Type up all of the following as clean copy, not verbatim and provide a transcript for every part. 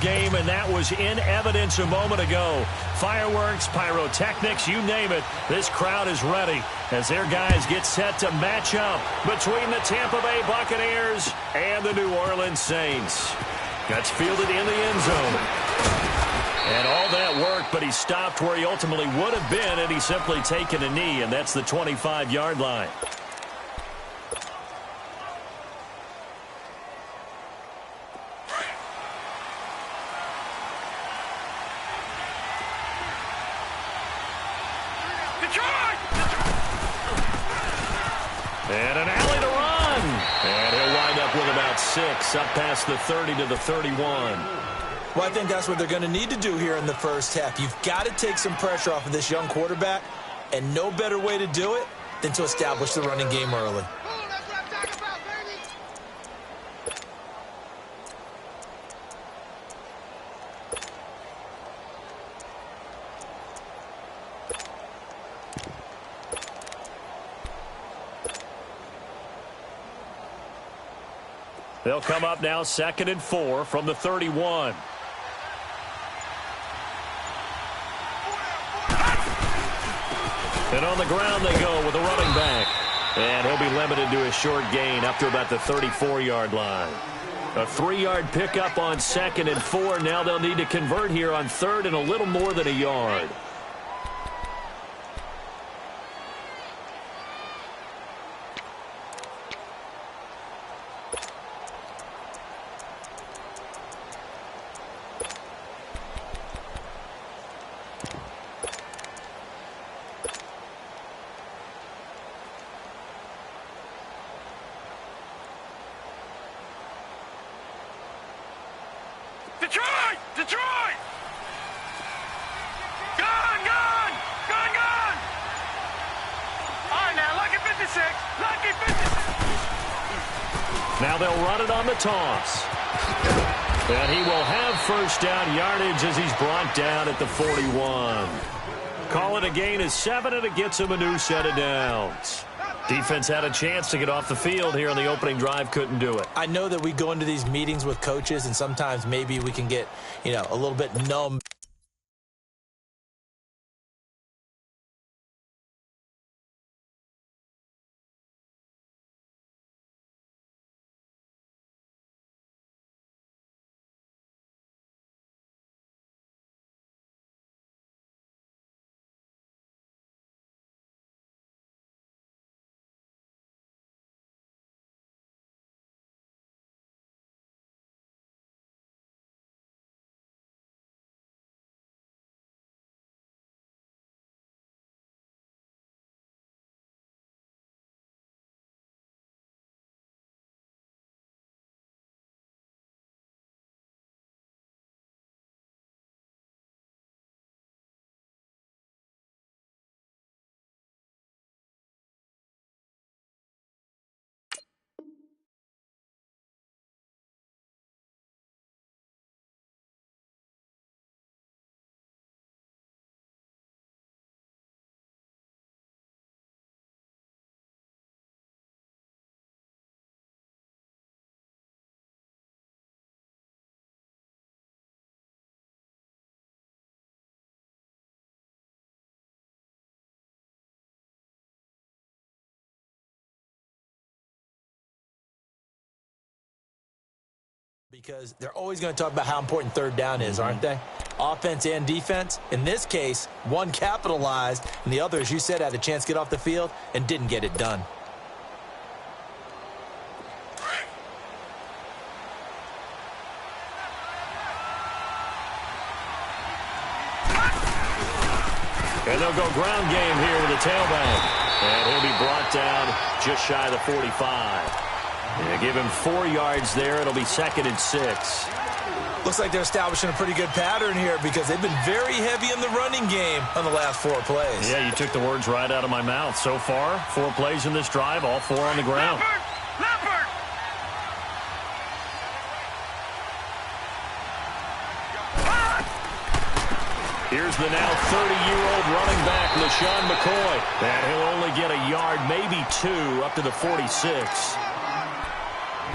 game, and that was in evidence a moment ago. Fireworks, pyrotechnics, you name it. This crowd is ready as their guys get set to match up between the Tampa Bay Buccaneers and the New Orleans Saints. That's fielded in the end zone. And all that worked, but he stopped where he ultimately would have been, and he's simply taken a knee, and that's the 25-yard line. And an alley to run. And he'll wind up with about 6, up past the 30 to the 31. Well, I think that's what they're going to need to do here in the first half. You've got to take some pressure off of this young quarterback, and no better way to do it than to establish the running game early. They'll come up now 2nd and 4 from the 31. And on the ground they go with a running back. And he'll be limited to a short gain up to about the 34-yard line. A 3-yard pickup on 2nd and 4. Now they'll need to convert here on 3rd and a little more than a yard. Detroit! Detroit! Gone! Gone! Gone! Gone! All right, now, lucky 56. Lucky 56. Now they'll run it on the toss. And he will have first down yardage as he's brought down at the 41. Call it a gain of 7, and it gets him a new set of downs. Defense had a chance to get off the field here on the opening drive, couldn't do it. I know that we go into these meetings with coaches, and sometimes maybe we can get, a little bit numb. Because they're always going to talk about how important third down is, aren't they? Offense and defense. In this case, one capitalized, and the other, as you said, had a chance to get off the field and didn't get it done. And they'll go ground game here with a tailback. And he'll be brought down just shy of the 45. Yeah, give him 4 yards there. It'll be 2nd and 6. Looks like they're establishing a pretty good pattern here because they've been very heavy in the running game on the last 4 plays. Yeah, you took the words right out of my mouth. So far, 4 plays in this drive, all 4 on the ground. Leopard! Here's the now 30-year-old running back, LaShawn McCoy. And he'll only get a yard, maybe 2, up to the 46.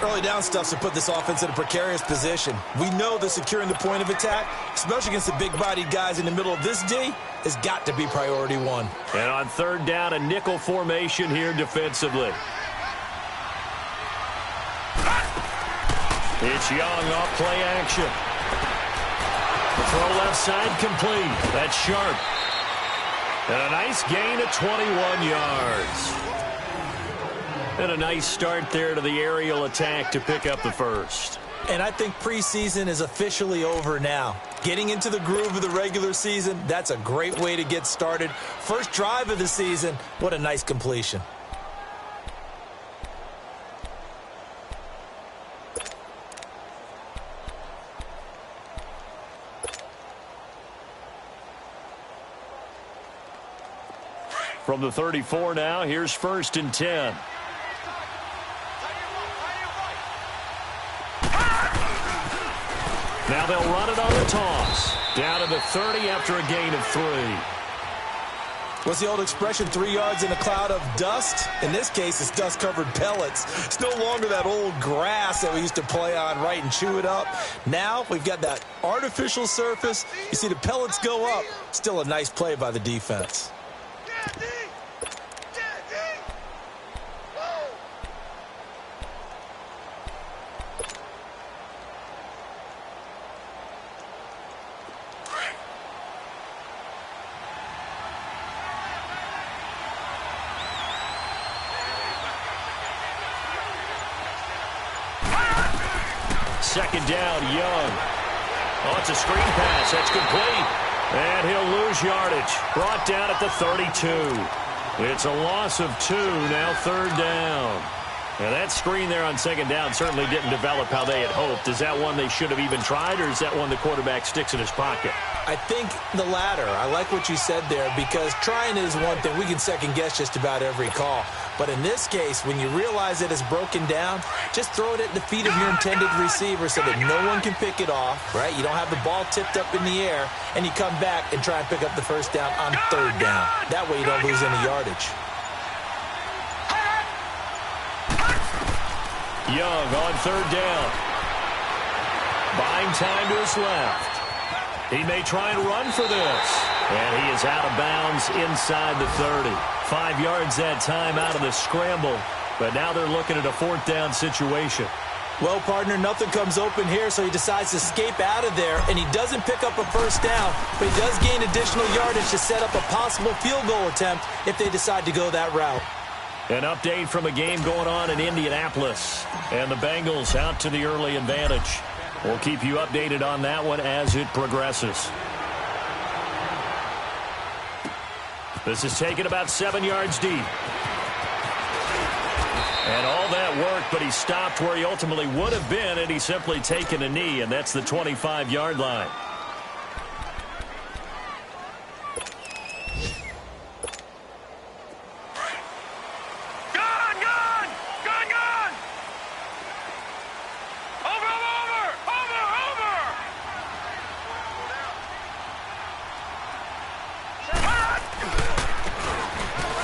Early down stuff's to put this offense in a precarious position. We know that securing the point of attack, especially against the big-bodied guys in the middle of this D, has got to be priority one. And on third down, a nickel formation here defensively. It's Young off play action. The throw left side complete. That's Sharp. And a nice gain of 21 yards. And a nice start there to the aerial attack to pick up the first. And I think preseason is officially over now. Getting into the groove of the regular season, that's a great way to get started. First drive of the season, what a nice completion. From the 34 now, here's 1st and 10. Now they'll run it on the toss. Down to the 30 after a gain of 3. What's the old expression, 3 yards in a cloud of dust? In this case, it's dust-covered pellets. It's no longer that old grass that we used to play on, right, and chew it up. Now we've got that artificial surface. You see the pellets go up. Still a nice play by the defense. Second down, Young. Oh, it's a screen pass. That's complete. And he'll lose yardage. Brought down at the 32. It's a loss of 2, now third down. Now that screen there on second down certainly didn't develop how they had hoped. Is that one they should have even tried, or is that one the quarterback sticks in his pocket? I think the latter. I like what you said there, because trying is one thing. We can second-guess just about every call. But in this case, when you realize it is broken down, just throw it at the feet of your intended receiver so that no one can pick it off, right? You don't have the ball tipped up in the air, and you come back and try and pick up the first down on third down. That way you don't lose any yardage. Young on third down. Buying time to his left. He may try and run for this. And he is out of bounds inside the 30. 5 yards that time out of the scramble. But now they're looking at a fourth down situation. Well, partner, nothing comes open here, so he decides to escape out of there, and he doesn't pick up a first down, but he does gain additional yardage to set up a possible field goal attempt if they decide to go that route. An update from a game going on in Indianapolis. And the Bengals out to the early advantage. We'll keep you updated on that one as it progresses. This is taken about 7 yards deep. And all that work, but he stopped where he ultimately would have been, and he's simply taken a knee, and that's the 25-yard line.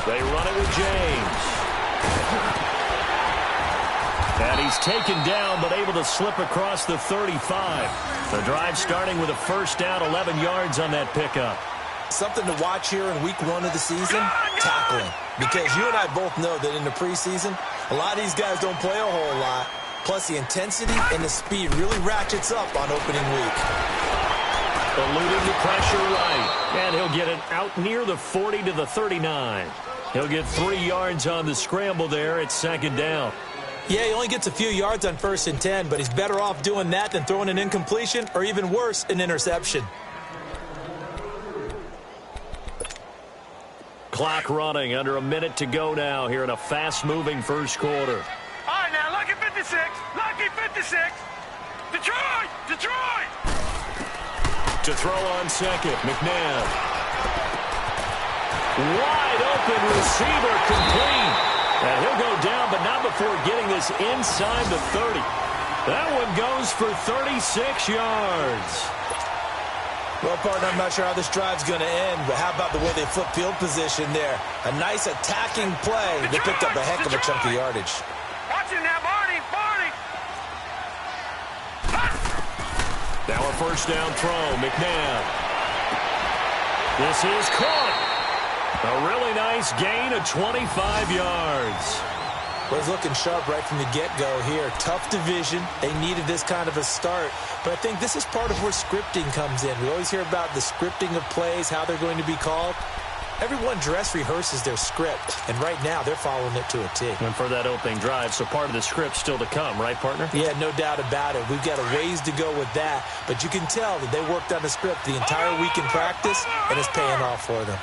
They run it with James. And he's taken down, but able to slip across the 35. The drive starting with a first down, 11 yards on that pickup. Something to watch here in week 1 of the season, tackling. Because you and I both know that in the preseason, a lot of these guys don't play a whole lot. Plus, the intensity and the speed really ratchets up on opening week. Eluding the pressure right. And he'll get it out near the 40 to the 39. He'll get 3 yards on the scramble there. It's second down. Yeah, he only gets a few yards on 1st and 10, but he's better off doing that than throwing an incompletion or, even worse, an interception. Clock running, under a minute to go now here in a fast-moving first quarter. All right, now, lucky 56. Lucky 56. Detroit! Detroit! To throw on second, McNabb. Wide open receiver, complete. And he'll go down, but not before getting this inside the 30. That one goes for 36 yards. Well, partner, I'm not sure how this drive's going to end, but how about the way they flip field position there? A nice attacking play. They picked up a heck of a chunk of yardage. Watch it now, Barney. Barney. first down throw. McNabb. This is caught. A really nice gain of 25 yards. Well, he's looking sharp right from the get-go here. Tough division. They needed this kind of a start. But I think this is part of where scripting comes in. We always hear about the scripting of plays, how they're going to be called. Everyone dress rehearses their script, and right now they're following it to a T. And for that opening drive, so part of the script still to come, right, partner? Yeah, no doubt about it. We've got a ways to go with that, but you can tell that they worked on the script the entire week in practice, and it's paying off for them.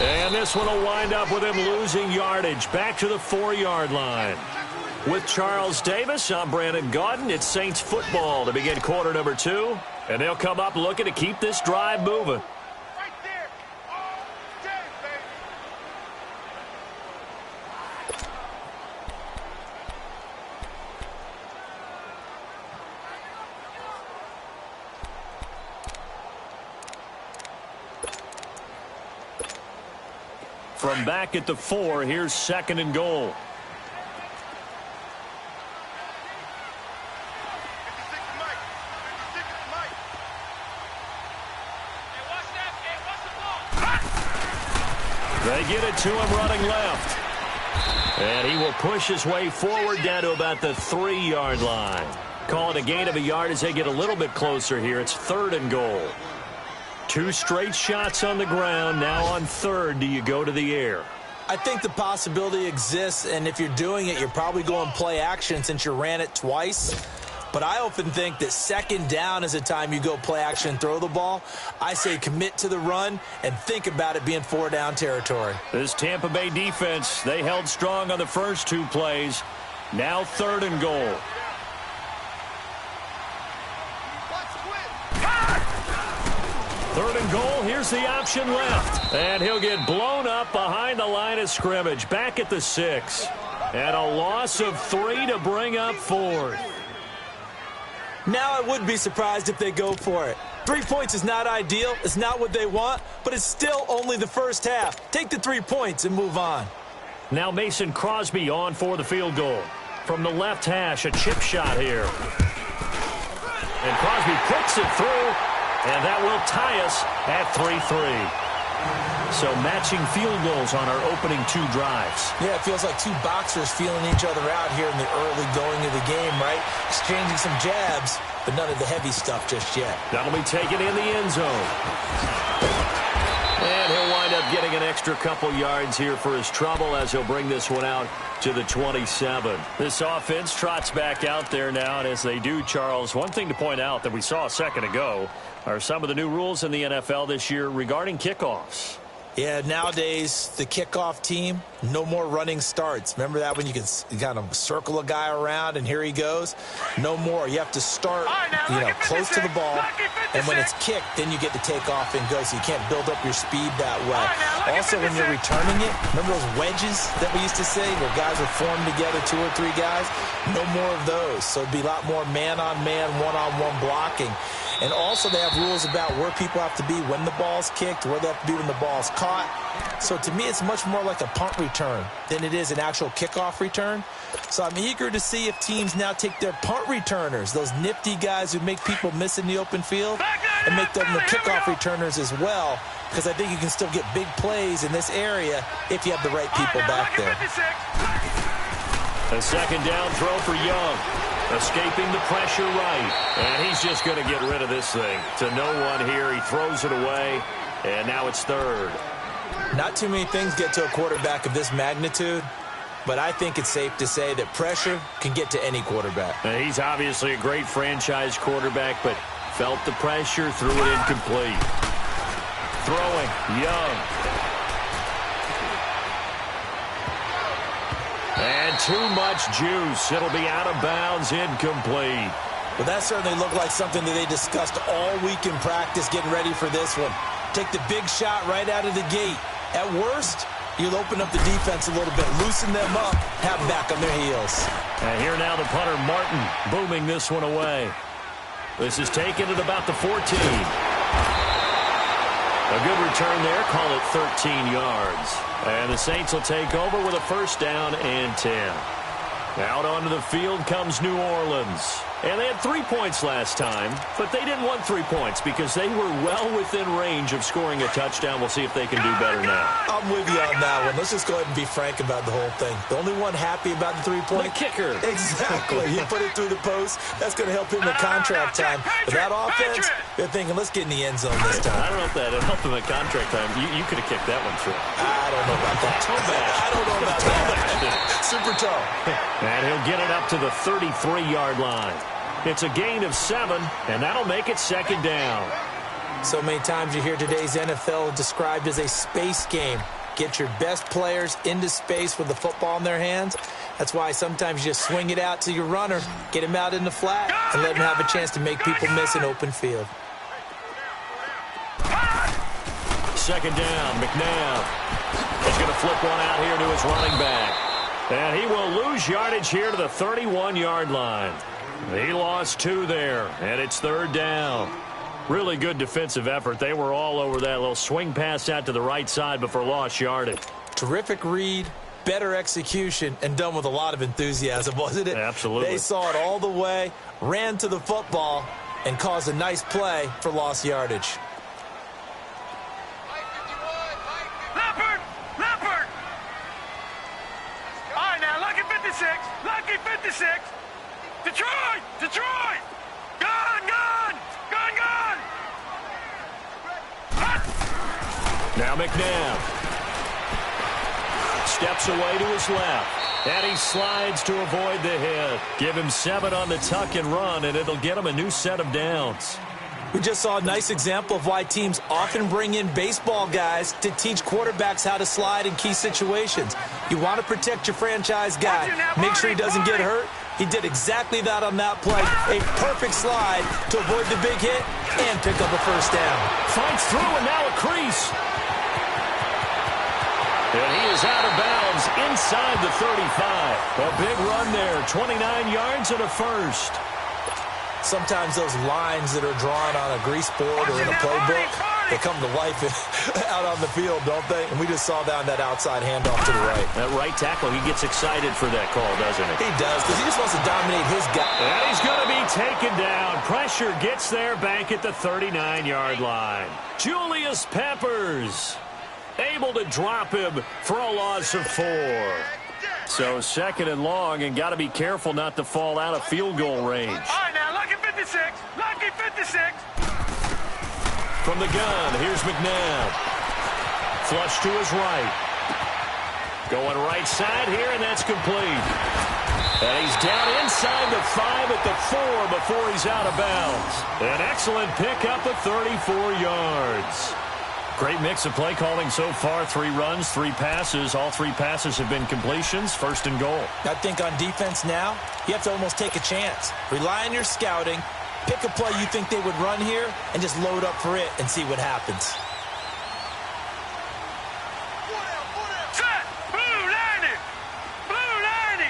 And this one will wind up with him losing yardage back to the 4-yard line. With Charles Davis, I'm Brandon Gaudin. It's Saints football to begin quarter number 2. And they'll come up looking to keep this drive moving. Right there. All day, baby. From back at the 4, here's 2nd and goal. They get it to him running left. And he will push his way forward down to about the 3-yard line. Call it a gain of a yard as they get a little bit closer here. It's 3rd and goal. 2 straight shots on the ground. Now on 3rd, do you go to the air? I think the possibility exists, and if you're doing it, you're probably going play action since you ran it twice. But I often think that 2nd down is a time you go play action and throw the ball. I say commit to the run and think about it being 4-down territory. This Tampa Bay defense, they held strong on the first 2 plays. Now 3rd and goal. Third and goal, here's the option left. And he'll get blown up behind the line of scrimmage, back at the 6. And a loss of 3 to bring up 4th. Now I would be surprised if they go for it. 3 points is not ideal. It's not what they want, but it's still only the first half. Take the 3 points and move on. Now Mason Crosby on for the field goal. From the left hash, a chip shot here. And Crosby puts it through. And that will tie us at 3-3. So matching field goals on our opening 2 drives. Yeah, it feels like 2 boxers feeling each other out here in the early going of the game, right? Exchanging some jabs, but none of the heavy stuff just yet. That'll be taken in the end zone. And he'll wind up getting an extra couple yards here for his trouble as he'll bring this one out to the 27. This offense trots back out there now, and as they do, Charles, one thing to point out that we saw a second ago are some of the new rules in the NFL this year regarding kickoffs. Yeah, nowadays, the kickoff team, no more running starts. Remember that when you can kind of circle a guy around and here he goes? No more. You have to start, close to the ball, and when it's kicked, then you get to take off and go, so you can't build up your speed that way. Also, when you're returning it, remember those wedges that we used to say where guys would form together, 2 or 3 guys? No more of those. So it'd be a lot more man-on-man, one-on-one blocking. And also they have rules about where people have to be when the ball's kicked, where they have to be when the ball's caught. So to me, it's much more like a punt return than it is an actual kickoff return. So I'm eager to see if teams now take their punt returners, those nifty guys who make people miss in the open field, and make them the kickoff returners as well, because I think you can still get big plays in this area if you have the right people back there. A 2nd down throw for Young. Escaping the pressure right. And he's just going to get rid of this thing. To no one here. He throws it away. And now it's 3rd. Not too many things get to a quarterback of this magnitude, but I think it's safe to say that pressure can get to any quarterback. And he's obviously a great franchise quarterback, but felt the pressure, threw it incomplete. Throwing, Young. And too much juice. It'll be out of bounds, incomplete. Well, that certainly looked like something that they discussed all week in practice, getting ready for this one. Take the big shot right out of the gate. At worst, you'll open up the defense a little bit, loosen them up, have them back on their heels. And here now the punter, Martin, booming this one away. This is taken at about the 14. A good return there, call it 13 yards. And the Saints will take over with a 1st down and 10. Out onto the field comes New Orleans. And they had 3 points last time, but they didn't want 3 points because they were well within range of scoring a touchdown. We'll see if they can do better now. I'm with you on that one. Let's just go ahead and be frank about the whole thing. The only one happy about the 3-point? The kicker. Exactly. He put it through the post. That's going to help him in contract time. But that offense, they're thinking, let's get in the end zone this time. I don't know if that would help him in contract time. You could have kicked that one through. I don't know about that. Toe bash. I don't know about that. Super toe. And he'll get it up to the 33-yard line. It's a gain of 7, and that'll make it second down. So many times you hear today's NFL described as a space game. Get your best players into space with the football in their hands. That's why sometimes you just swing it out to your runner, get him out in the flat, and let him have a chance to make people miss an open field. Second down, McNabb. He's going to flip one out here to his running back. And he will lose yardage here to the 31-yard line. He lost 2 there, and it's third down. Really good defensive effort. They were all over that little swing pass out to the right side before lost yardage. Terrific read, better execution, and done with a lot of enthusiasm, wasn't it? Absolutely. They saw it all the way, ran to the football, and caused a nice play for lost yardage. Leopard! All right, now, lucky 56. Lucky 56. Detroit! Gone! Now McNabb steps away to his left, and he slides to avoid the hit. Give him 7 on the tuck and run, and it'll get him a new set of downs. We just saw a nice example of why teams often bring in baseball guys to teach quarterbacks how to slide in key situations. You want to protect your franchise guy. Make sure he doesn't get hurt. He did exactly that on that play. A perfect slide to avoid the big hit and pick up a first down. Fights through, and now a crease. And he is out of bounds inside the 35. A big run there, 29 yards and a first. Sometimes those lines that are drawn on a grease board or in a playbook, they come to life out on the field, don't they? And we just saw down that outside handoff to the right. That right tackle, he gets excited for that call, doesn't he? He does, because he just wants to dominate his guy. And he's going to be taken down. Pressure gets there back at the 39-yard line. Julius Peppers able to drop him for a loss of 4. So second and long, and got to be careful not to fall out of field goal range. All right, now, lucky 56. Lucky 56. From the gun, here's McNabb. Flush to his right. Going right side here, and that's complete. And he's down inside the 5 at the 4 before he's out of bounds. An excellent pickup of 34 yards. Great mix of play calling so far. 3 runs, 3 passes. All 3 passes have been completions. First and goal. I think on defense now, you have to almost take a chance. Rely on your scouting. Pick a play you think they would run here and just load up for it and see what happens. Set! Blue 90! Blue 90!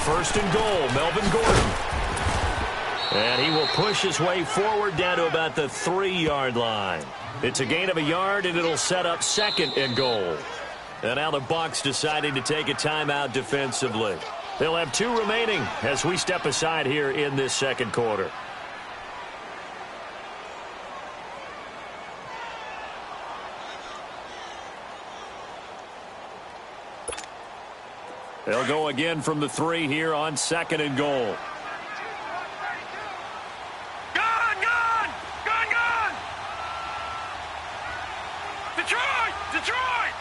First and goal, Melvin Gordon. And he will push his way forward down to about the 3-yard line. It's a gain of a yard, and it'll set up second and goal. And now the Bucs deciding to take a timeout defensively. They'll have 2 remaining as we step aside here in this second quarter. They'll go again from the 3 here on second and goal. Detroit!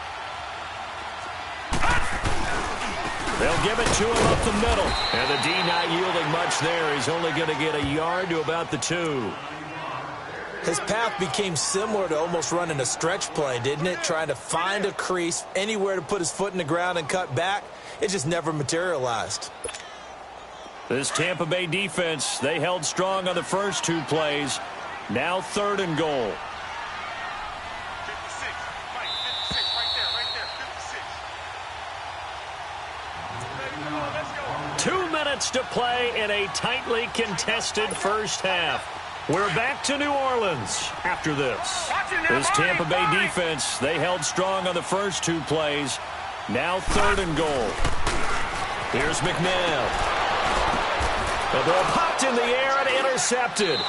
They'll give it to him up the middle. And the D not yielding much there. He's only going to get a yard to about the 2. His path became similar to almost running a stretch play, didn't it? Trying to find a crease, anywhere to put his foot in the ground and cut back. It just never materialized. This Tampa Bay defense, they held strong on the first 2 plays. Now third and goal. 56. Right there. 2 minutes to play in a tightly contested first half. We're back to New Orleans after this. This Tampa Bay defense, they held strong on the first 2 plays. Now 3rd and goal. Here's McNabb. The ball popped in the air and intercepted.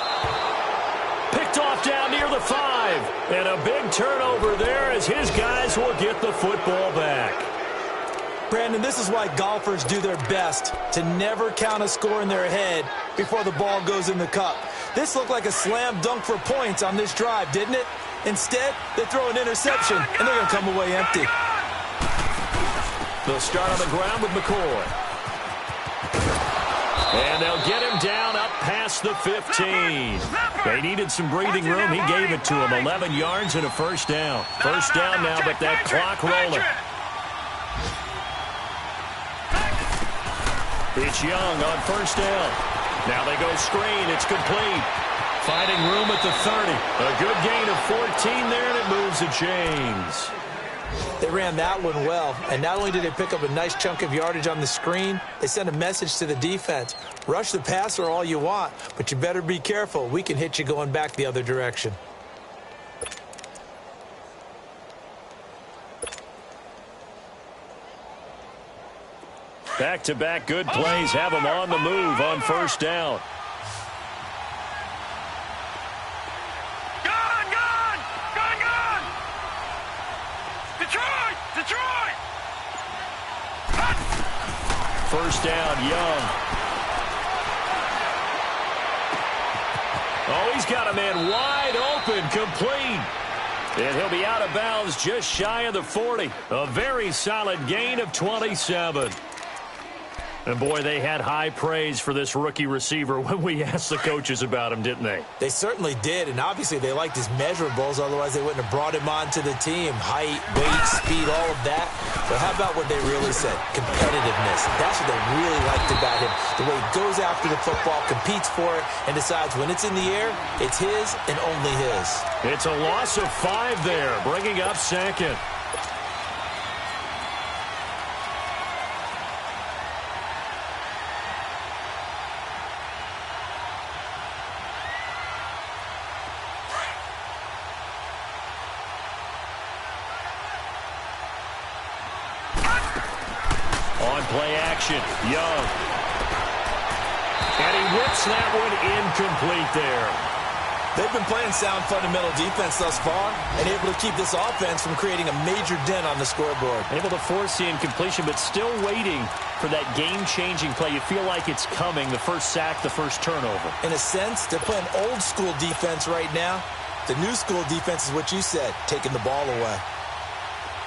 Picked off down near the 5. And a big turnover there as his guys will get the football back. Brandon, this is why golfers do their best to never count a score in their head before the ball goes in the cup. This looked like a slam dunk for points on this drive, didn't it? Instead, they throw an interception, and they're going to come away empty. They'll start on the ground with McCoy. And they'll get him down up past the 15. They needed some breathing room. He gave it to him. 11 yards and a first down. First down now, but that clock rolling. It's Young on first down. Now they go screen. It's complete. Finding room at the 30. A good gain of 14 there, and it moves the chains. They ran that one well, and not only did they pick up a nice chunk of yardage on the screen, they sent a message to the defense. Rush the passer all you want, but you better be careful. We can hit you going back the other direction. Back-to-back good plays have them on the move on first down. First down, Young. Oh, he's got a man wide open, complete. And he'll be out of bounds just shy of the 40. A very solid gain of 27. And, boy, they had high praise for this rookie receiver when we asked the coaches about him, didn't they? They certainly did, and obviously they liked his measurables. Otherwise, they wouldn't have brought him onto the team. Height, weight, speed, all of that. But how about what they really said? Competitiveness. That's what they really liked about him. The way he goes after the football, competes for it, and decides when it's in the air, it's his and only his. It's a loss of 5 there, bringing up second. Play action, Young. And he whips that one incomplete there. They've been playing sound fundamental defense thus far and able to keep this offense from creating a major dent on the scoreboard. Able to force the incompletion, but still waiting for that game-changing play. You feel like it's coming, the first sack, the first turnover. In a sense, they're playing old-school defense right now. The new-school defense is what you said, taking the ball away.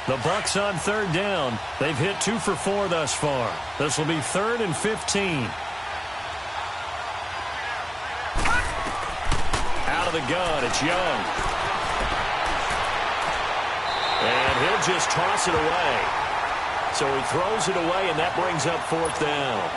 The Bucs on third down. They've hit 2 for 4 thus far. This will be 3rd and 15. Out of the gun, it's Young. And he'll just toss it away. So he throws it away, and that brings up 4th down.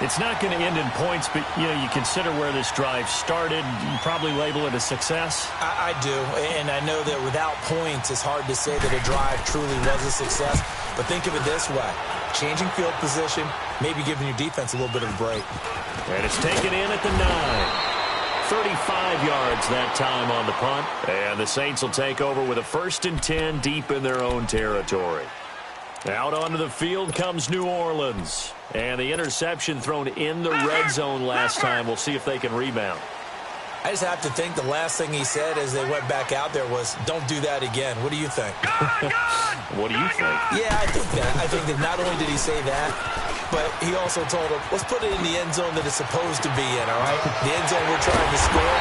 It's not going to end in points, but, you know, you consider where this drive started. You probably label it a success. I do, and I know that without points, it's hard to say that a drive truly was a success. But think of it this way. Changing field position, maybe giving your defense a little bit of a break. And it's taken in at the 9. 35 yards that time on the punt. And the Saints will take over with a 1st and 10 deep in their own territory. Out onto the field comes New Orleans. And the interception thrown in the red zone last time. We'll see if they can rebound. I just have to think the last thing he said as they went back out there was, don't do that again. What do you think? What do you think? Yeah, I think that. I think that not only did he say that, but he also told him, let's put it in the end zone that it's supposed to be in, all right? The end zone we're trying to score.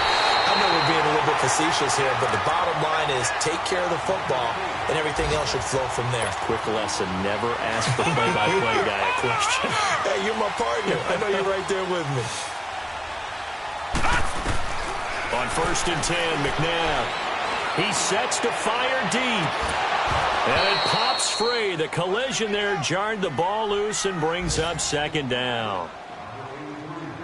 I know we're being a little bit facetious here, but the bottom line is take care of the football, and everything else should flow from there. Quick lesson, never ask the play-by-play guy a question. Hey, you're my partner. I know you're right there with me. On 1st and 10, McNabb. He sets to fire deep. And it pops free. The collision there jarred the ball loose and brings up 2nd down.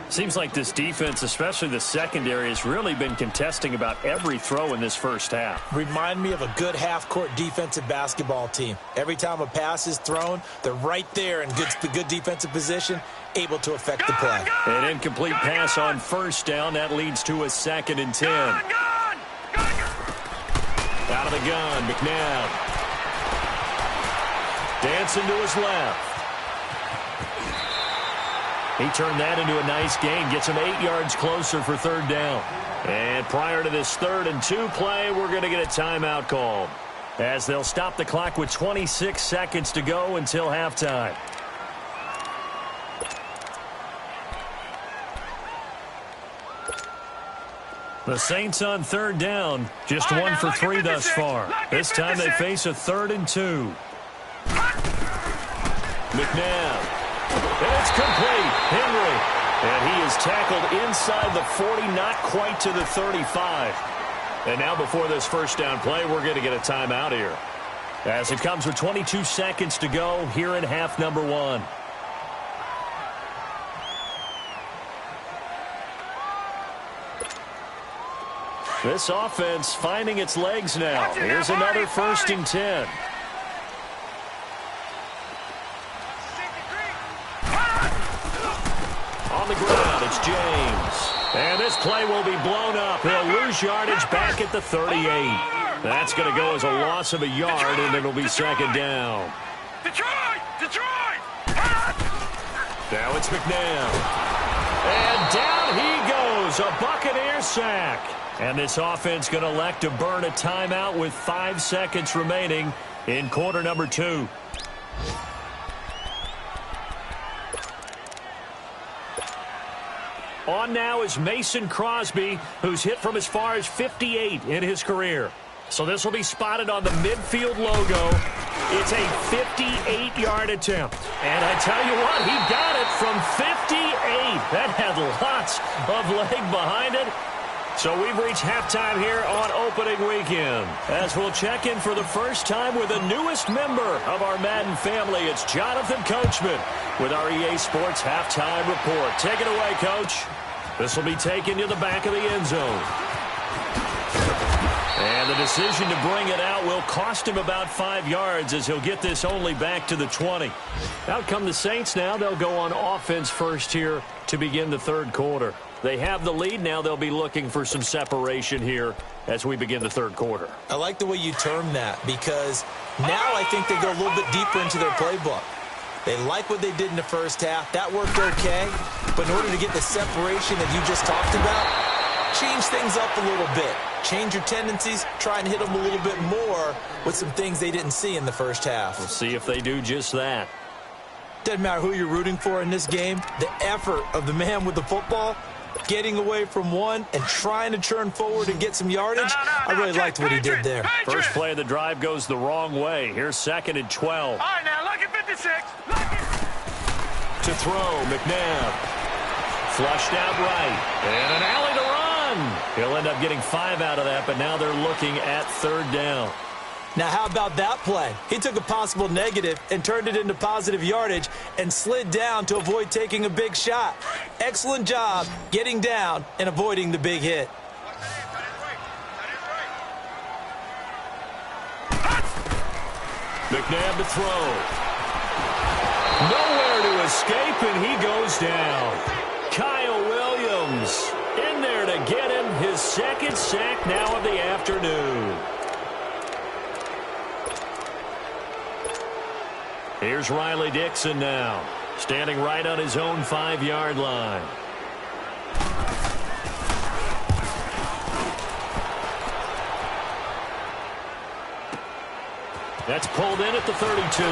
Seems like this defense, especially the secondary, has really been contesting about every throw in this first half. Remind me of a good half-court defensive basketball team. Every time a pass is thrown, they're right there in good defensive position, able to affect the play. An incomplete pass on first down. That leads to a 2nd and 10. Out of the gun, McNabb. Dancing to his left. He turned that into a nice gain. Gets him 8 yards closer for third down. And prior to this 3rd and 2 play, we're going to get a timeout called, as they'll stop the clock with 26 seconds to go until halftime. The Saints on third down, just 1 for 3 thus far. This time they face a 3rd and 2. McNabb. And it's complete. Henry. And he is tackled inside the 40, not quite to the 35. And now before this first down play, we're going to get a timeout here, as it comes with 22 seconds to go here in half number 1. This offense finding its legs now. Here's another 1st and 10. On the ground, it's James. And this play will be blown up. He'll lose yardage back at the 38. That's going to go as a loss of a yard, and it'll be 2nd down. Detroit! Now it's McNabb. And down he goes. A Buccaneer sack. And this offense going to elect to burn a timeout with 5 seconds remaining in quarter number 2. On now is Mason Crosby, who's hit from as far as 58 in his career. So this will be spotted on the midfield logo. It's a 58-yard attempt. And I tell you what, he got it from 58. That had lots of leg behind it. So we've reached halftime here on opening weekend, as we'll check in for the first time with the newest member of our Madden family. It's Jonathan Coachman with our EA Sports Halftime Report. Take it away, Coach. This will be taken to the back of the end zone. And the decision to bring it out will cost him about 5 yards, as he'll get this only back to the 20. Out come the Saints now. They'll go on offense first here to begin the 3rd quarter. They have the lead now. They'll be looking for some separation here as we begin the 3rd quarter. I like the way you term that, because now I think they go a little bit deeper into their playbook. They like what they did in the first half. That worked okay. But in order to get the separation that you just talked about, change things up a little bit. Change your tendencies. Try and hit them a little bit more with some things they didn't see in the first half. We'll see if they do just that. Doesn't matter who you're rooting for in this game. The effort of the man with the football, getting away from one and trying to turn forward and get some yardage, I really liked what he did there. First play of the drive goes the wrong way. Here's 2nd and 12. All right, now, look at 56. Look at... To throw, McNabb. Flushed out right. And an alley to run. He'll end up getting 5 out of that, but now they're looking at 3rd down. Now, how about that play? He took a possible negative and turned it into positive yardage and slid down to avoid taking a big shot. Excellent job getting down and avoiding the big hit. McNabb to throw. Nowhere to escape, and he goes down. Kyle Williams in there to get him his 2nd sack now of the afternoon. Here's Riley Dixon now, standing right on his own 5-yard line. That's pulled in at the 32.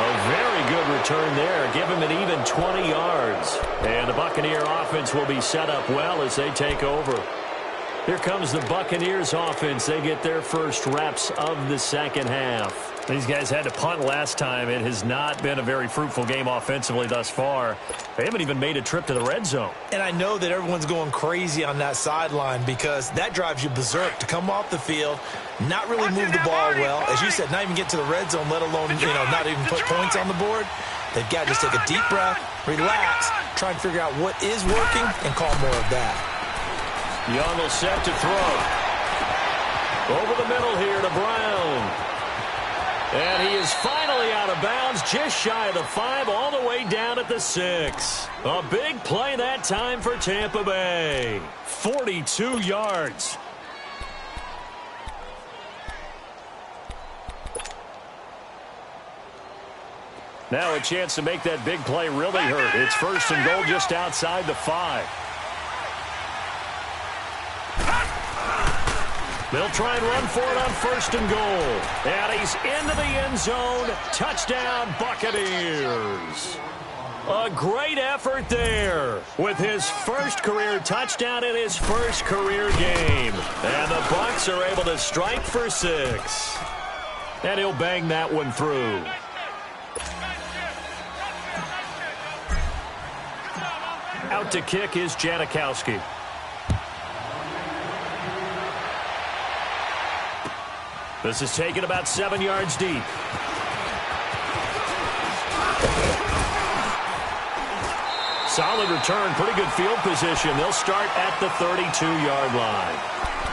A very good return there. Give him an even 20 yards. And the Buccaneer offense will be set up well as they take over. Here comes the Buccaneers offense. They get their first reps of the 2nd half. These guys had to punt last time. It has not been a very fruitful game offensively thus far. They haven't even made a trip to the red zone. And I know that everyone's going crazy on that sideline, because that drives you berserk to come off the field, not really move the ball well. As you said, not even get to the red zone, let alone, not even put points on the board. They've got to just take a deep breath, relax, try and figure out what is working, and call more of that. Young will set to throw. Over the middle here to Brown. And he is finally out of bounds, just shy of the 5, all the way down at the 6. A big play that time for Tampa Bay. 42 yards. Now a chance to make that big play really hurt. It's first and goal just outside the 5. They'll try and run for it on first and goal. And he's into the end zone. Touchdown, Buccaneers. A great effort there with his first career touchdown in his first career game. And the Bucs are able to strike for 6. And he'll bang that one through. Out to kick is Janikowski. This is taken about 7 yards deep. Solid return, pretty good field position. They'll start at the 32-yard line.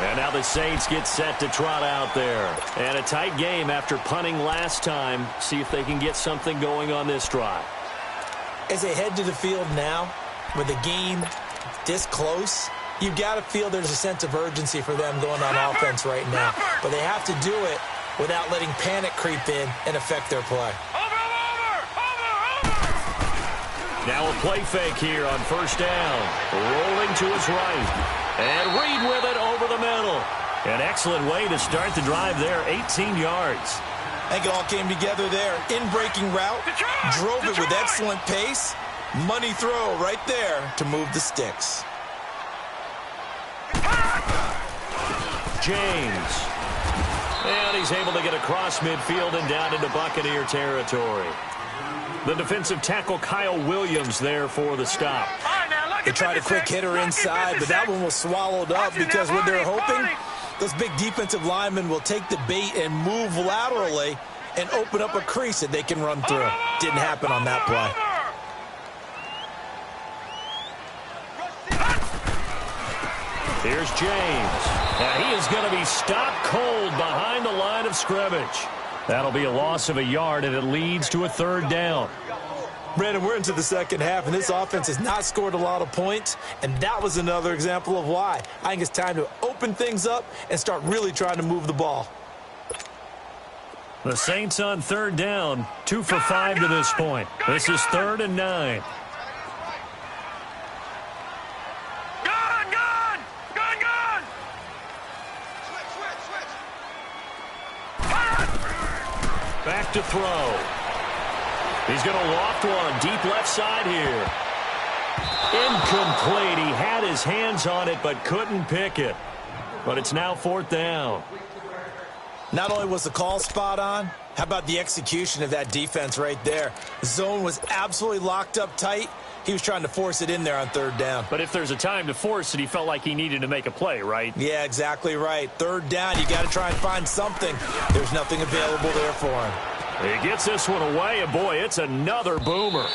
And now the Saints get set to trot out there. And a tight game after punting last time. See if they can get something going on this drive. As they head to the field now, with the game this close, you've got to feel there's a sense of urgency for them going on offense right now. But they have to do it without letting panic creep in and affect their play. Now a play fake here on first down. Rolling to his right. And Reed with it over the middle. An excellent way to start the drive there, 18 yards. I think it all came together there. In-breaking route, drove it with excellent pace. Money throw right there to move the sticks. James. And he's able to get across midfield and down into Buccaneer territory. The defensive tackle Kyle Williams there for the stop. They tried a quick hitter inside, but that one was swallowed up because when they're hoping, those big defensive linemen will take the bait and move laterally and open up a crease that they can run through. Didn't happen on that play. Here's James. And he is going to be stopped cold behind the line of scrimmage. That'll be a loss of a yard, and it leads to a third down. Brandon, we're into the second half, and this offense has not scored a lot of points, and that was another example of why. I think it's time to open things up and start really trying to move the ball. The Saints on third down, 2 for 5 to this point. This is 3rd and 9. Back to throw. He's going to loft one deep left side here. Incomplete. He had his hands on it but couldn't pick it. But it's now 4th down. Not only was the call spot on, how about the execution of that defense right there? The zone was absolutely locked up tight. He was trying to force it in there on 3rd down. But if there's a time to force it, he felt like he needed to make a play, right? Yeah, exactly right. 3rd down, you got to try and find something. There's nothing available there for him. He gets this one away, and boy, it's another boomer.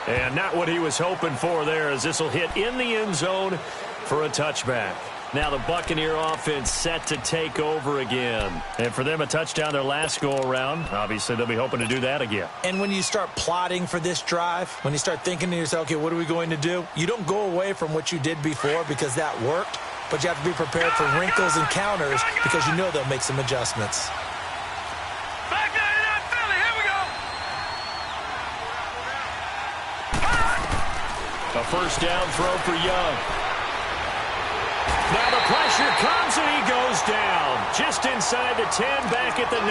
And not what he was hoping for there, as this will hit in the end zone for a touchback. Now the Buccaneer offense set to take over again. And for them, a touchdown their last go-around. Obviously, they'll be hoping to do that again. And when you start plotting for this drive, when you start thinking to yourself, okay, what are we going to do? You don't go away from what you did before because that worked, but you have to be prepared for wrinkles and counters because you know they'll make some adjustments. Back there in that Philly. Here we go. A first down throw for Young. Now the pressure comes and he goes down. Just inside the 10, back at the 9.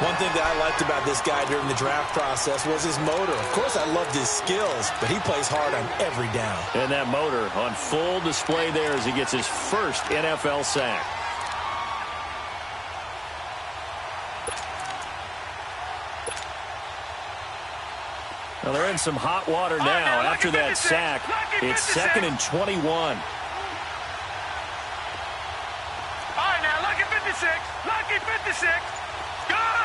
One thing that I liked about this guy during the draft process was his motor. Of course, I loved his skills, but he plays hard on every down. And that motor on full display there as he gets his first NFL sack. Well, they're in some hot water now. After that sack, it's 2nd and 21. Lucky 56. Gone.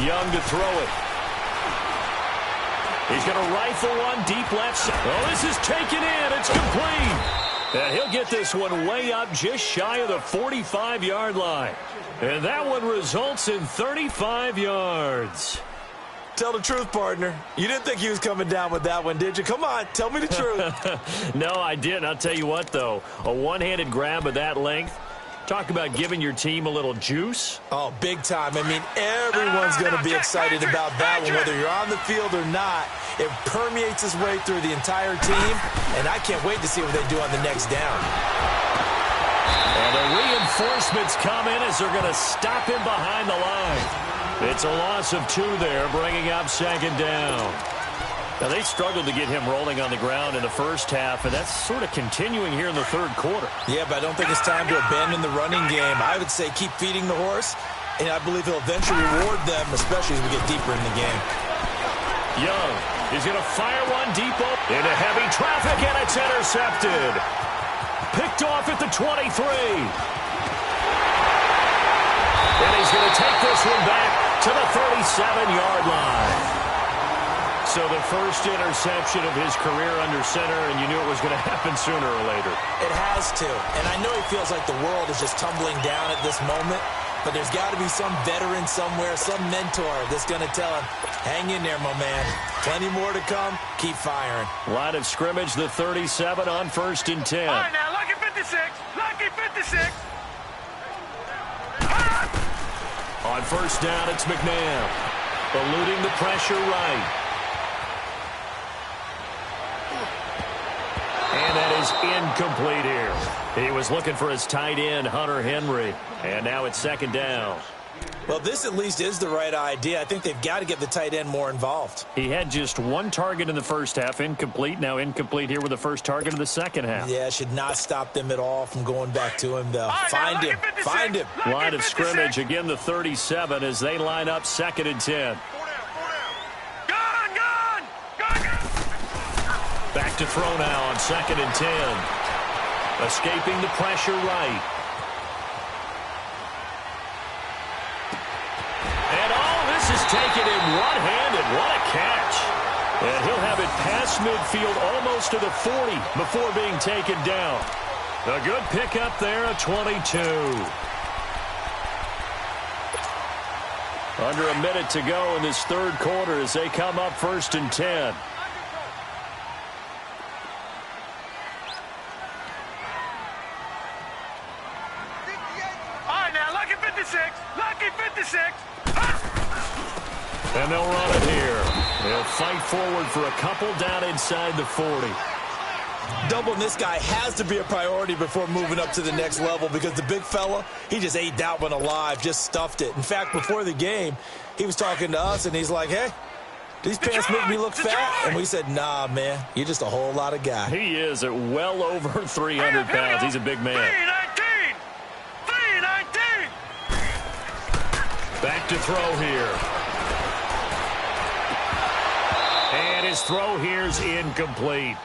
Young to throw it. He's going to rifle one deep left side. Oh, this is taken in. It's complete. And he'll get this one way up just shy of the 45-yard line. And that one results in 35 yards. Tell the truth, partner. You didn't think he was coming down with that one, did you? Come on, tell me the truth. No, I didn't. I'll tell you what, though. A one-handed grab of that length. Talk about giving your team a little juice. Oh, big time. I mean, everyone's going to be excited about that one, whether you're on the field or not. It permeates its way through the entire team, and I can't wait to see what they do on the next down. And the reinforcements come in as they're going to stop him behind the line. It's a loss of 2 there, bringing up second down. Now, they struggled to get him rolling on the ground in the first half, and that's sort of continuing here in the third quarter. Yeah, but I don't think it's time to abandon the running game. I would say keep feeding the horse, and I believe he'll eventually reward them, especially as we get deeper in the game. Young is going to fire one deep into heavy traffic, and it's intercepted. Picked off at the 23. And he's going to take this one back to the 37-yard line. So the first interception of his career under center, and you knew it was going to happen sooner or later. It has to. And I know he feels like the world is just tumbling down at this moment, but there's got to be some veteran somewhere, some mentor that's going to tell him, hang in there, my man. Plenty more to come. Keep firing. Line of scrimmage, the 37 on 1st and 10. All right, now, lucky 56. Lucky 56. On first down, it's McNabb. Eluding the pressure right. And that is incomplete here. He was looking for his tight end, Hunter Henry. And now it's second down. Well, this at least is the right idea. I think they've got to get the tight end more involved. He had just 1 target in the first half, incomplete. Now incomplete here with the first target of the second half. Yeah, should not stop them at all from going back to him, though. Find him. Find him. Line of scrimmage, again the 37 as they line up second and 10. Back to throw now on second and 10. Escaping the pressure right. And all this is taken in one-handed. What a catch. And he'll have it past midfield almost to the 40 before being taken down. A good pickup there, a 22. Under a minute to go in this third quarter as they come up first and 10. Lucky 56. And they'll run it here. They'll fight forward for a couple down inside the 40. Doubling this guy has to be a priority before moving up to the next level because the big fella, he just ate that one alive, just stuffed it. In fact, before the game, he was talking to us, and he's like, hey, these pants make me look fat. And we said, nah, man, you're just a whole lot of guy. He is at well over 300 pounds. He's a big man. 319. Back to throw here. And his throw here's incomplete.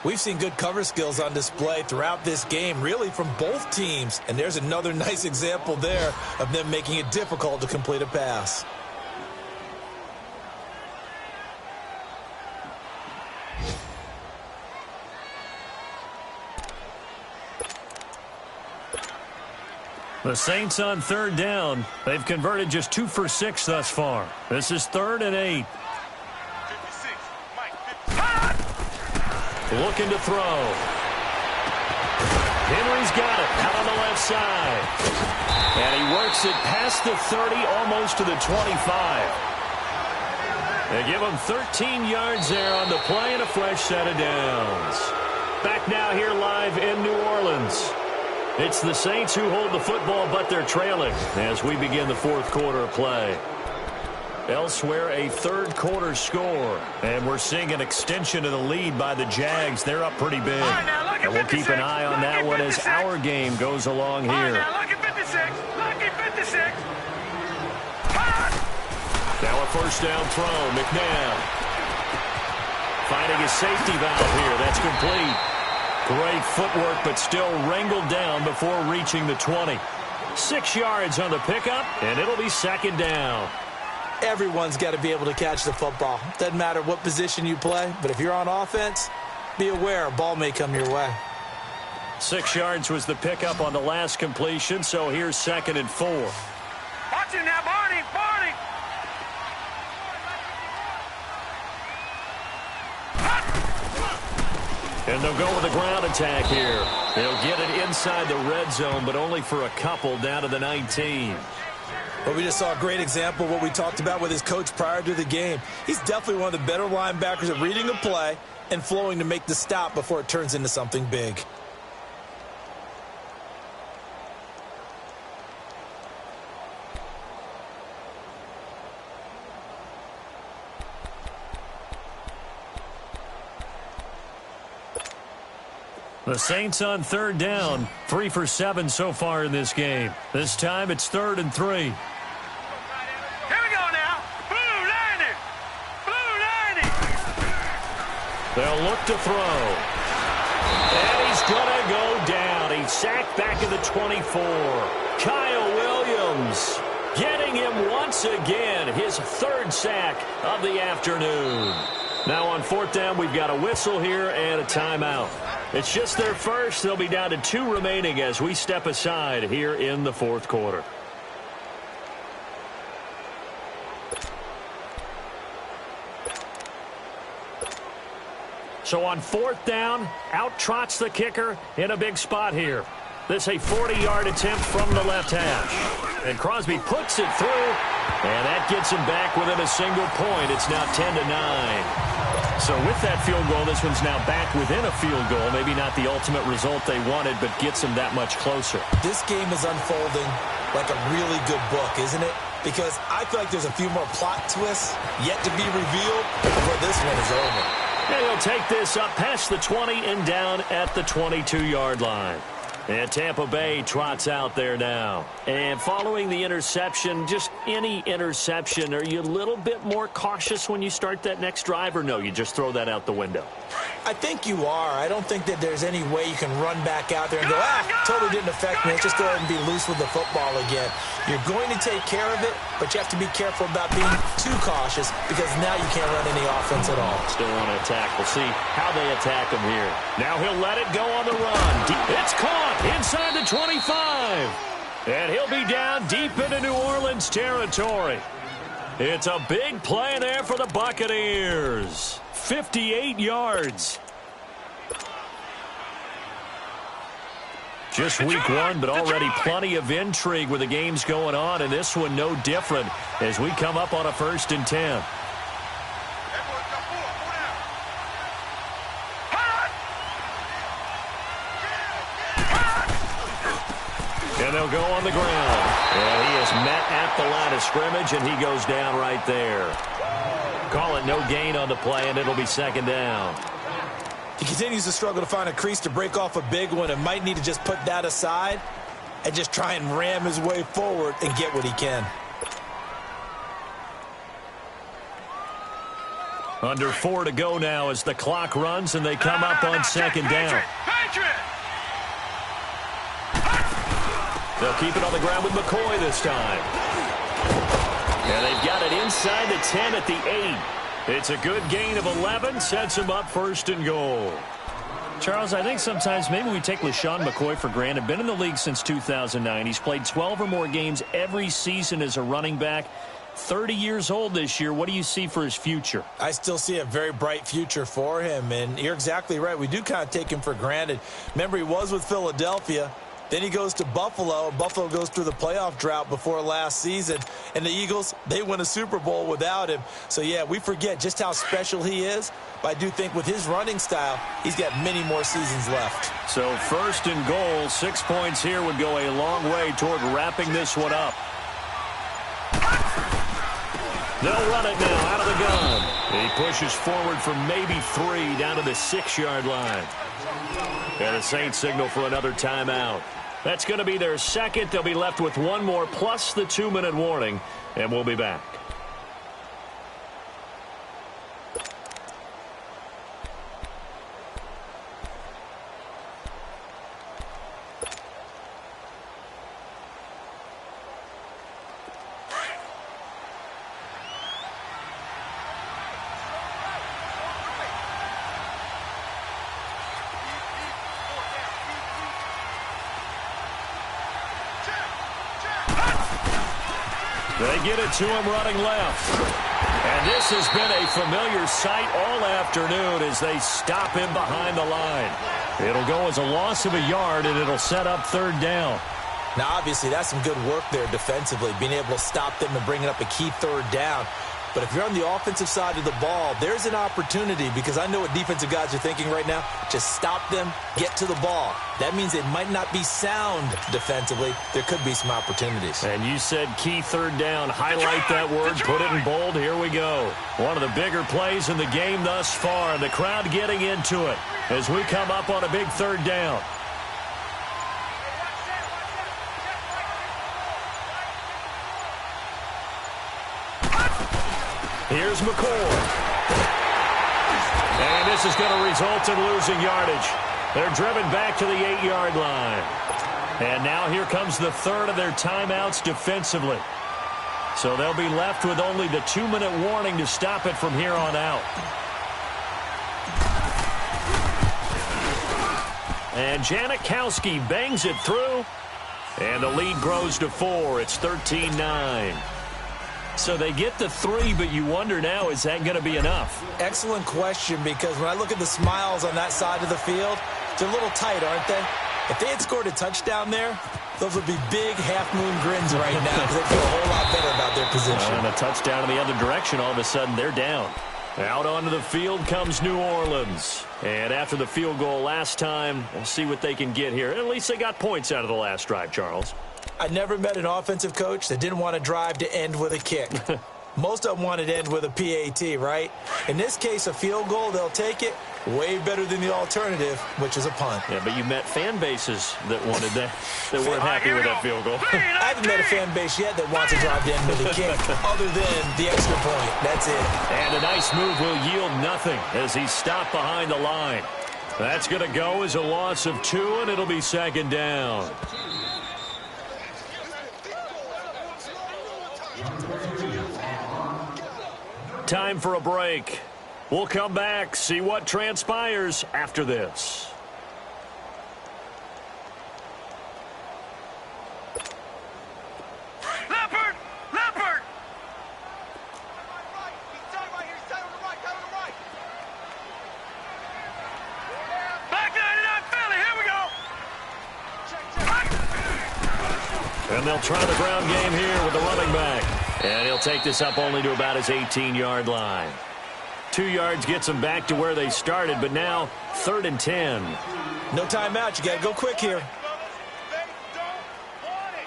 We've seen good cover skills on display throughout this game, really from both teams. And there's another nice example there of them making it difficult to complete a pass. The Saints on third down. They've converted just 2 for 6 thus far. This is 3rd and 8. 56, Mike, looking to throw. Henry's got it out on the left side. And he works it past the 30, almost to the 25. They give him 13 yards there on the play and a fresh set of downs. Back now here live in New Orleans. It's the Saints who hold the football, but they're trailing as we begin the fourth quarter of play. Elsewhere, a third quarter score, and we're seeing an extension of the lead by the Jags. They're up pretty big, and we'll keep an eye on that one as our game goes along here. Now a first down throw, McNabb. Finding his safety valve here, that's complete. Great footwork, but still wrangled down before reaching the 20. 6 yards on the pickup, and it'll be second down. Everyone's got to be able to catch the football. Doesn't matter what position you play, but if you're on offense, be aware a ball may come your way. 6 yards was the pickup on the last completion, so here's 2nd and 4. Watch it now, Barney. And they'll go with a ground attack here. They'll get it inside the red zone, but only for a couple down to the 19. Well, we just saw a great example of what we talked about with his coach prior to the game. He's definitely one of the better linebackers at reading a play and flowing to make the stop before it turns into something big. The Saints on third down, 3 for 7 so far in this game. This time it's 3rd and 3. Here we go now. Blue 90. Blue 90. They'll look to throw. And he's going to go down. He's sacked back at the 24. Kyle Williams getting him once again, his 3rd sack of the afternoon. Now on 4th down, we've got a whistle here and a timeout. It's just their first. They'll be down to 2 remaining as we step aside here in the 4th quarter. So on 4th down, out trots the kicker in a big spot here. This a 40-yard attempt from the left hash. And Crosby puts it through, and that gets him back within a single point. It's now 10-9. So with that field goal, this one's now back within a field goal. Maybe not the ultimate result they wanted, but gets them that much closer. This game is unfolding like a really good book, isn't it? Because I feel like there's a few more plot twists yet to be revealed before this one is over. And he'll take this up past the 20 and down at the 22-yard line. And Tampa Bay trots out there now. And following the interception, just any interception, are you a little bit more cautious when you start that next drive, or no, you just throw that out the window? I think you are. I don't think that there's any way you can run back out there and go, totally didn't affect me. Let's just go ahead and be loose with the football again. You're going to take care of it, but you have to be careful about being too cautious because now you can't run any offense at all. Still want to attack. We'll see how they attack him here. Now he'll let it go on the run. It's caught inside the 25. And he'll be down deep into New Orleans territory. It's a big play there for the Buccaneers. 58 yards. Just week 1, but already plenty of intrigue with the games going on, and this one no different as we come up on a 1st and 10. And they'll go on the ground. And he is met at the line of scrimmage, and he goes down right there. Call it no gain on the play, and it'll be 2nd down. He continues to struggle to find a crease to break off a big one and might need to just put that aside and just try and ram his way forward and get what he can. Under 4 to go now as the clock runs and they come up on 2nd down. They'll keep it on the ground with McCoy this time. And they've got it inside the 10 at the 8. It's a good gain of 11, sets him up 1st and goal. Charles, I think sometimes maybe we take LeSean McCoy for granted. Been in the league since 2009. He's played 12 or more games every season as a running back. 30 years old this year. What do you see for his future? I still see a very bright future for him, and you're exactly right. We do kind of take him for granted. Remember, he was with Philadelphia. Then he goes to Buffalo. Buffalo goes through the playoff drought before last season. And the Eagles, they win a Super Bowl without him. So, yeah, we forget just how special he is. But I do think with his running style, he's got many more seasons left. So 1st and goal, 6 points here would go a long way toward wrapping this one up. They'll run it now out of the gun. He pushes forward for maybe 3 down to the 6-yard line. And the Saints signal for another timeout. That's going to be their 2nd. They'll be left with 1 more plus the 2-minute warning, and we'll be back. They get it to him running left. And this has been a familiar sight all afternoon as they stop him behind the line. It'll go as a loss of a yard, and it'll set up third down. Now, obviously, that's some good work there defensively, being able to stop them and bringing up a key third down. But if you're on the offensive side of the ball, there's an opportunity, because I know what defensive guys are thinking right now. Just stop them, get to the ball. That means it might not be sound defensively. There could be some opportunities. And you said key third down. Highlight that word. Put it in bold. Here we go. One of the bigger plays in the game thus far. The crowd getting into it as we come up on a big third down. Here's McCoy. And this is going to result in losing yardage. They're driven back to the 8-yard line. And now here comes the third of their timeouts defensively. So they'll be left with only the 2-minute warning to stop it from here on out. And Janikowski bangs it through. And the lead grows to 4. It's 13-9. So they get the 3, but you wonder now, is that going to be enough? Excellent question, because when I look at the smiles on that side of the field, they're a little tight, aren't they? If they had scored a touchdown there, those would be big half-moon grins right now, because they feel a whole lot better about their position. And a touchdown in the other direction, all of a sudden they're down. Out onto the field comes New Orleans. And after the field goal last time, we'll see what they can get here. At least they got points out of the last drive, Charles. I never met an offensive coach that didn't want to drive to end with a kick. Most of them wanted to end with a PAT, right? In this case, a field goal, they'll take it. Way better than the alternative, which is a punt. Yeah, but you met fan bases that wanted that, that weren't happy with that field goal. I haven't met a fan base yet that wants to drive to end with a kick, other than the extra point. That's it. And a nice move will yield nothing as he's stopped behind the line. That's going to go as a loss of 2, and it'll be second down. Time for a break. We'll come back, see what transpires after this. Leopard! Leopard! Back 99 Philly, here we go! And they'll try the ground game here with the running back. And he'll take this up only to about his 18-yard line. 2 yards gets them back to where they started, but now 3rd and 10. No timeout. You got to go quick here. They don't want it.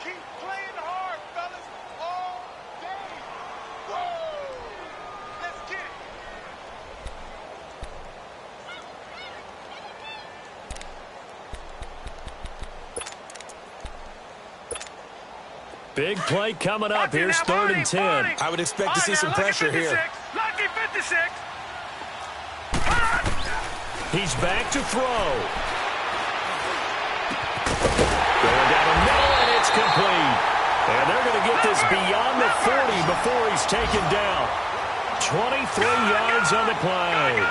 Keep playing hard, fellas, all day. Whoa! Let's get it. Big play coming up. Here's 3rd and 10. I would expect to see some pressure here. Lucky 56. He's back to throw. Going down the middle, and it's complete. And they're going to get this beyond the 40 before he's taken down. 23 yards on the play.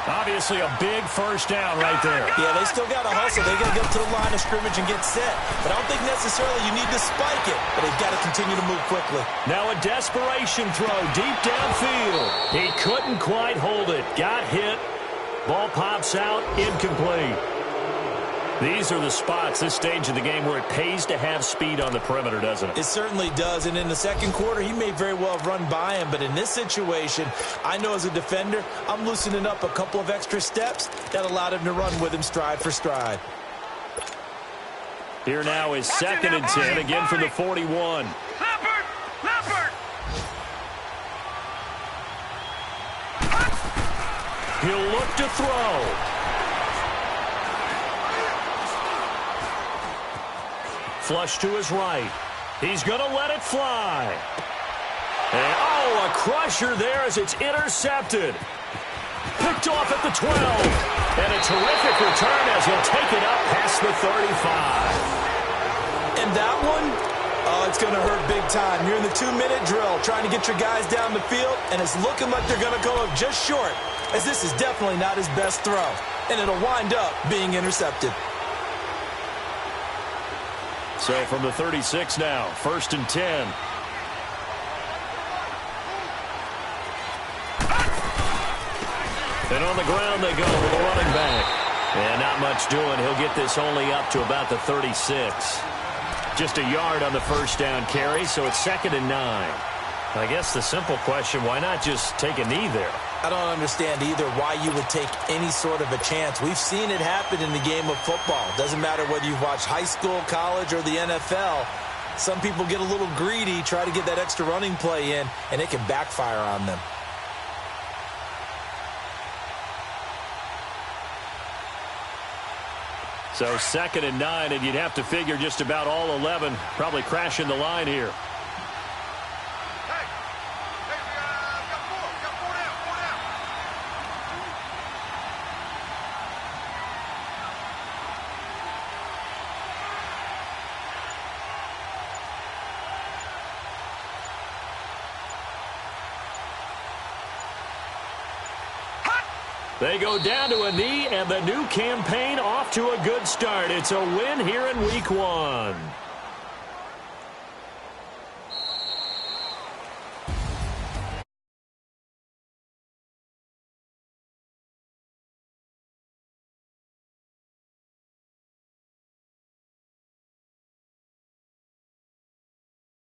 Obviously a big first down right there. Yeah, they still got to hustle. They got to get to the line of scrimmage and get set. But I don't think necessarily you need to spike it. But they've got to continue to move quickly. Now a desperation throw deep downfield. He couldn't quite hold it. Got hit. Ball pops out. Incomplete. These are the spots, this stage of the game, where it pays to have speed on the perimeter, doesn't it? It certainly does. And in the second quarter, he may very well have run by him. But in this situation, I know as a defender, I'm loosening up a couple of extra steps that allowed him to run with him stride for stride. Here now is 2nd and 10, again from the 41. Leopard! Leopard! He'll look to throw. Flush to his right. He's going to let it fly. And, oh, a crusher there as it's intercepted. Picked off at the 12. And a terrific return as he'll take it up past the 35. And that one, oh, it's going to hurt big time. You're in the 2-minute drill trying to get your guys down the field, and it's looking like they're going to go up just short, as this is definitely not his best throw. And it'll wind up being intercepted. So from the 36 now, 1st and 10. And on the ground they go with the running back. And not much doing. He'll get this only up to about the 36. Just a yard on the first down carry, so it's 2nd and 9. I guess the simple question, why not just take a knee there? I don't understand either why you would take any sort of a chance. We've seen it happen in the game of football. Doesn't matter whether you've watched high school, college, or the NFL. Some people get a little greedy, try to get that extra running play in, and it can backfire on them. So 2nd and 9, and you'd have to figure just about all 11 probably crashing the line here. They go down to a knee, and the new campaign off to a good start. It's a win here in Week 1.